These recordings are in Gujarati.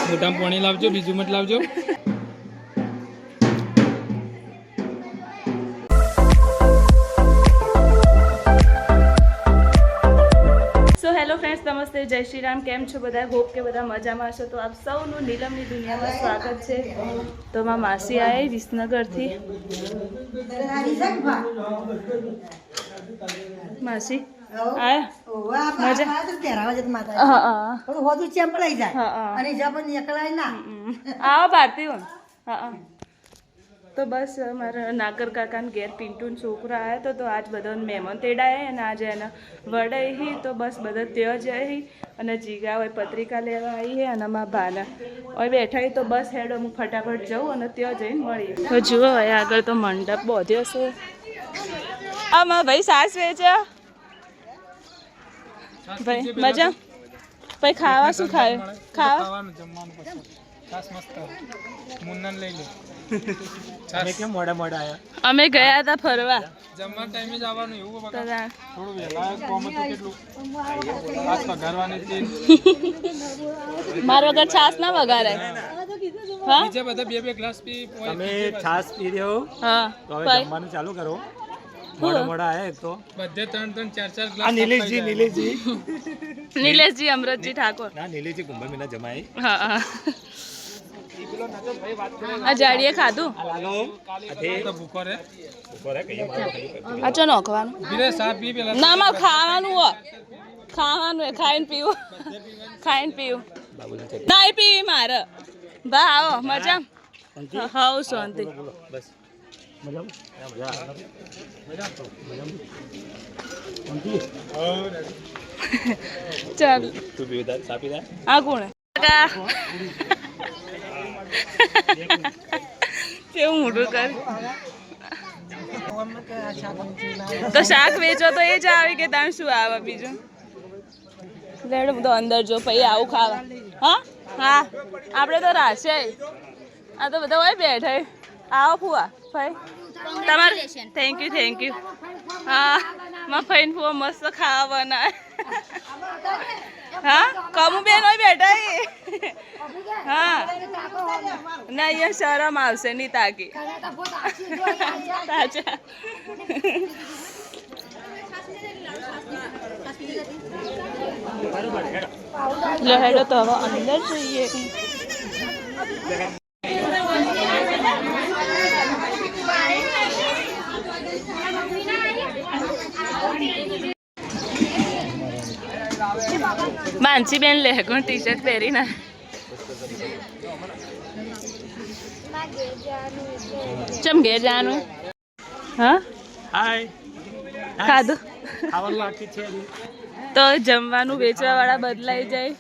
મોટા પાણી લાવજો, બીજું મત લાવજો. હેલો ફ્રેન્ડ્સ, નમસ્તે, જય શ્રી રામ. કેમ છો બધા? હોપ કે બધા મજામાં હશો. તો આપ સૌનું નીલમની દુનિયામાં સ્વાગત છે. તો મારા માસી આવી વિસનગરથી. માસી આવો ભારતી. તો બસ મારા નાગર કાકાને ઘેર પિન્ટુન છોકરો આવ્યો તો આજ બધા મહેમાન તેડાય અને આજે એને વડાઈ તો બસ બધા ત્યાં જઈ અને જીગા હોય પત્રિકા લેવા આવી છે અને મારા ભાના હવે બેઠા તો બસ હેડો હું ફટાફટ જાઉં અને ત્યાં જઈને મળી. તો જુઓ હવે આગળ તો મંડપ બાંધ્યો છે. આ મારા ભાઈ સાસ વેચે ભાઈ મજા. ભાઈ ખાવા શું ખાય? ખાવાનું જમવાનું પછી સાસ મસ્ત મુન્નન લઈ લે. કેમ મોડા મોડા આયા? અમે ગયા હતા ફરવા. જમવા ટાઈમે જ આવવાનું એવું બકા. થોડું વેલા કોમ હતું કેટલું. છાસ વઘારવાની છે. માર વગર છાસ ના વઘારે. હા બીજે બધા બે બે ગ્લાસ પી. તમે છાસ પી રહ્યો? હા. તો હવે જમવાનું ચાલુ કરો. મોડા મોડા આયા એક તો બધે 3 4 ગ્લાસ. આ નિલેશજી અમૃતજી ઠાકોર. ના નિલેશજી કુંભમેલા જમાઈ. હા હા. આ જાડીએ ખાધું. આ ચો નોખવાનું ના માં ખાવાનું હો. ખાવાનું ખાઈને પીવું. ખાઈને પીવું ના પીવી મારે. બા આવો મજા. હાઉ શાંતિ. ચાલ આ કોણ કેવું મોટું કર. તો શાક વેચો તો એ જ આવે કે તાણ શું આવે બીજું? લેડો બધો અંદર જો પછી આવું ખાવા. હા હા આપણે તો રાશે. આ તો બધા હોય બેઠા. આવો ફુવા ભાઈ તમારે. Thank you. હા માં ફઈને ફુવા મસ્ત ખાવા બનાવે. હા કમુ બેન હોય બેઠા. હા ના અહીંયા શરમ આવશે નહીં તાકી. સાચા લો હેડો તો હવે અંદર જઈએ. માનસી બેન લેગો ટી શર્ટ પહેરીને. ચમ ઘેર જવાનું? હા હાય ખાધું ખાવાનું બાકી છે તો જમવાનું વેચવા વાળા બદલાઈ જાય.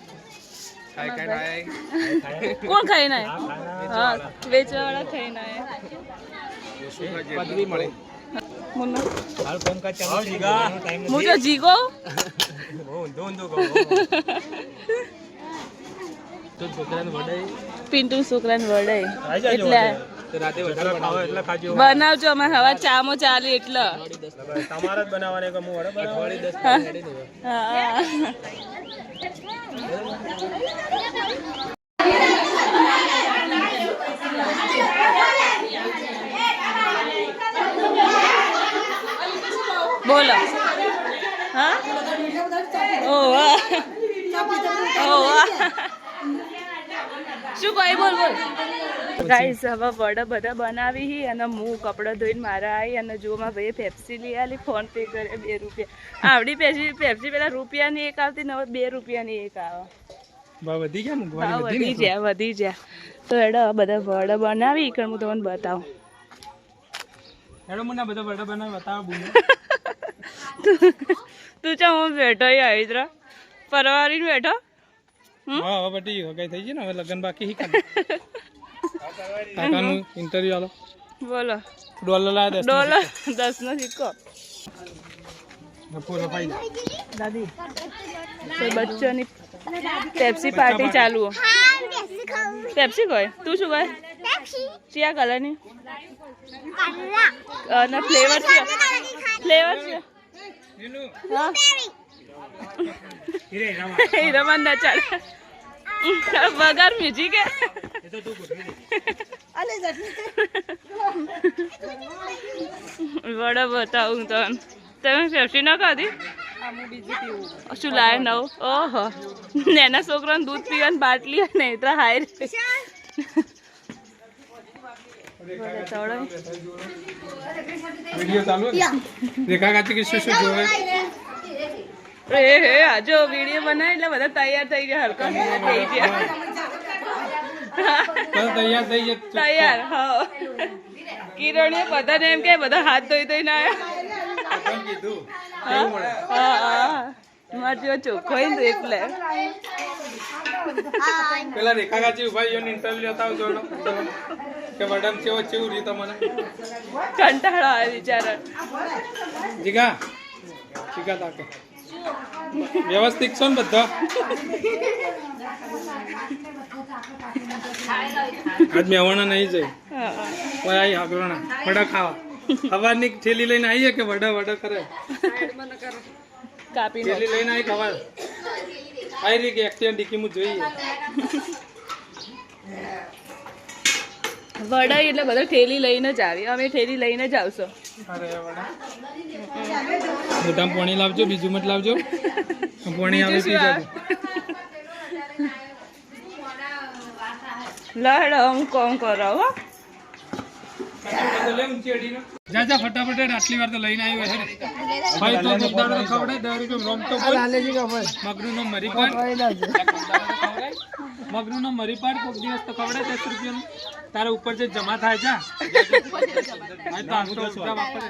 કોણ ખાઈને આય? હા વેચવા વાળા ખાઈને આય. મુજો જીગો પિન્ટુ છોકરાને વડાઈ એટલે બનાવજો. અમારે હવા ચામો ચાલી એટલે તમારે જ બનાવવાની. બોલો. હા શું કહી? બોલ ગાઈસ હવે વડા બધા બનાવી અને હું કપડાં ધોઈને મારા આવી અને જો માં ભાઈ પેપ્સી લઈ આલી. ફોન પે કરે 2 રૂપિયા. આવડી પેપ્સી પેલા રૂપિયાની એક આવતી ને હવે 2 રૂપિયાની એક આવે. વધી ગયા. તો એડો બધા વડા બનાવી કે હું તમને બતાવું. તું ચા હું બેઠો આવી પરવારી બેઠો. થઈ ગઈ ને હવે લગન બાકી. કાકાનું ઇન્ટરવ્યુ આલો. બોલો. $10 નો સિક્કો. દાદી બચ્ચોની પેપ્સી પાર્ટી ચાલુ. પેપ્સી કહે તું શું કહે? કયા કલરની અને ફ્લેવર છે ફ્લેવર છે હા હીરામાં ના ચાલે વગર મ્યુઝિક વડા બતાવું તો તમે પેપ્સી ના ખાધી શું લાવે નવ ઓહો નાના છોકરાને દૂધ પીવાની બાટલી ને એટલા હાય વિડિયો ચાલુ રેખા કાચી કે શું જોવે હે જો વિડિયો બનાવી એટલે બધા તૈયાર થઈ ગયા હલકા થઈ ગયા તૈયાર થઈ ગયા તૈયાર હા કિરણીએ બધાને એમ કે બધા હાથ ધોઈ ધોઈને આવ્યા કીધું મારે જેવો ચોખ્ખો હોય ને એટલે પેલા રેખા કાચી ઉભા યોને ઇન્ટરવ્યુ લેતા આવજો કે મેડમ કેવો કેવું રહ્યું તમને કંટાળો આવે બિચારા જીગા જીગા તાકે વ્યવસ્થિત છો ને બધા આજ મેવાણા નહીં જઈ કોઈ આવી હાગવાણા વડા ખાવા સવારની થેલી લઈને આવીએ કે વડા કરે કાપી થેલી લઈને આવી ખબર આવી રહી કે એક્ટિવા ડીકીમાં જોઈએ વડા એટલે બધા ઠેલી લઈને જ આવી અમે ઠેલી લઈને જ આવશો અરે વડા મોટા પાણી લાવજો બીજું મત લાવજો પાણી આવે પી જાજો લડ હું કોમ કરો હો જા જા ફટાફટ આટલી વાર તો લઈને આવ્યો છે ભાઈ તો દાડો ખવડે 10 રૂપિયા રોમ તો બોલ મગનું નો મરી પાડ મગનું નો મરી પાડ કોક દિવસ તો ખવડે 10 રૂપિયાનું તારા ઉપર જે જમા થાય જા આ તો આટલો રૂપિયા વાપરે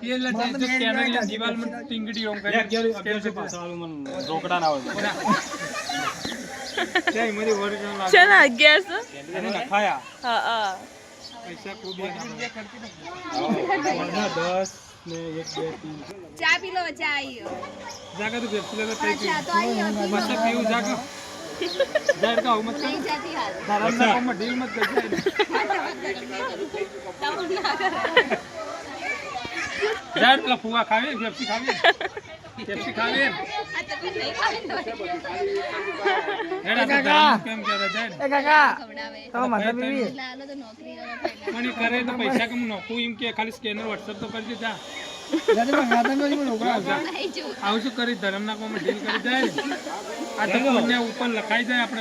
ये ले जो स्कैनर या दीवार में टिंगड़ी होम करे स्कैन से पास वालों मन रोकड़ा ना हो क्या मेरी ओरिजिनल लाग चल 1100 मैंने रखाया हां हां पैसा को भी ना 10 ने 1 2 3 चा पी लो चा आइयो जाकर तो पेप्सी लेकर अच्छा तो आइयो मस्त पीऊ जाकर जाकर का मत नहीं जाती हाल धर्म ना को मत डील मत कर जाए પેલા ફુવા ખાવે પેપ્સી ખાવે आ तो कुछ नहीं खाए હેડા તો ધર્મ કેમ કરે જાય ए काका તો માથા બીવી लालो तो नौकरी वाला फायदा પણ ઈ કરે તો પૈસા કેમ નોખું એમ કે ખાલી સ્કેનર WhatsApp તો કરજે જા नहीं जो આવું શું કરી ધર્મના કોમ ડીલ કરી જાય આ તો પુણ્ય ઉપર લખાઈ જાય આપણે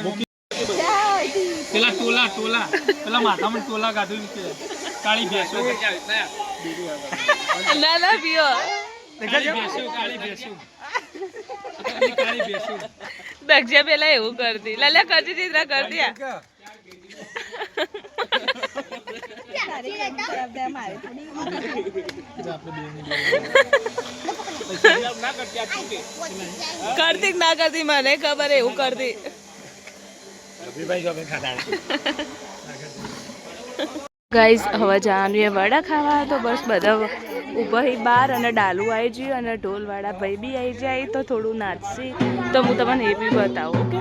પેલા ટોલા પેલા માથામાં ટોલા ગાધું એમ કે કાળી ભેંસો ના ના પીઓ કાળી ભેંસો દક્ષા પેલા એવું કરતી લાલ્યા કરતી ચિત્રા કરતી કરતી ના કરતી મને ખબર એવું કરતી ગાઈસ હવે જવાનું એ વડા ખાવા તો બસ બધા ઊભા બહાર અને ડાલુ આવી ગયું અને ઢોલવાળા ભાઈ બી આવી જાય તો થોડું નાચશે તો હું તમને એ બી બતાવું ઓકે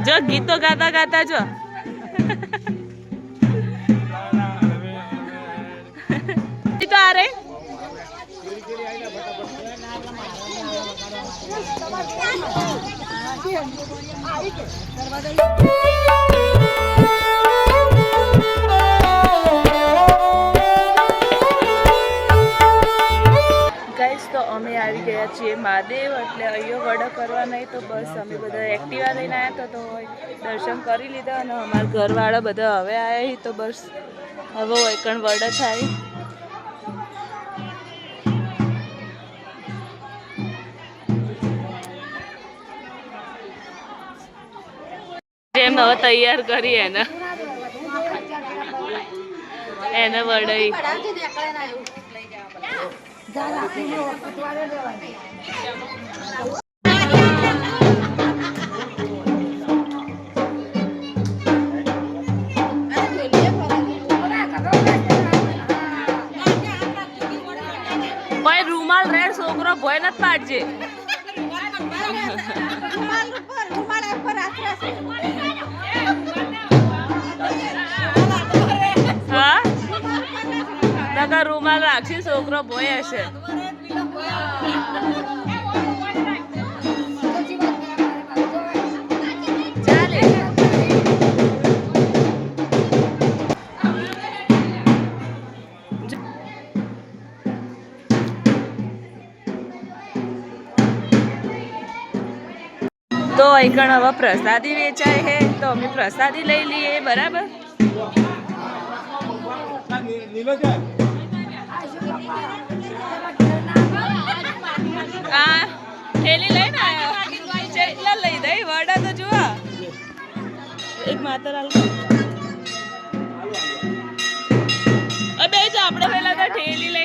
જો ગીતો ગાતા ગાતા જો તો આ રે ગાઈસ તો અમે આવી ગયા છીએ મહાદેવ એટલે અહીંયા વડા કરવા નહીં તો બસ અમે બધા એક્ટિવા લઈને આવ્યા તો દર્શન કરી લીધા અને અમારા ઘરવાળા બધા હવે આવ્યા તો બસ હવે વૈકણ વડા થાય એમ હવે તૈયાર કરી એને વડાઈ ભાઈ રૂમાલ રેડ છોકરો ભોય નથી પાડજે હા નકર રૂમાલ રાખી છોકરો ભોય હશે ચાલે તો અહીં હવે પ્રસાદી વેચાય છે તો અમે પ્રસાદી લઈ લઈએ બરાબર આ થેલી લઈને આવ્યો કેટલા લઈ દઈ વડા તો જુઓ એક માતર હાલ બે આપણે પેલા તો થેલી લઈ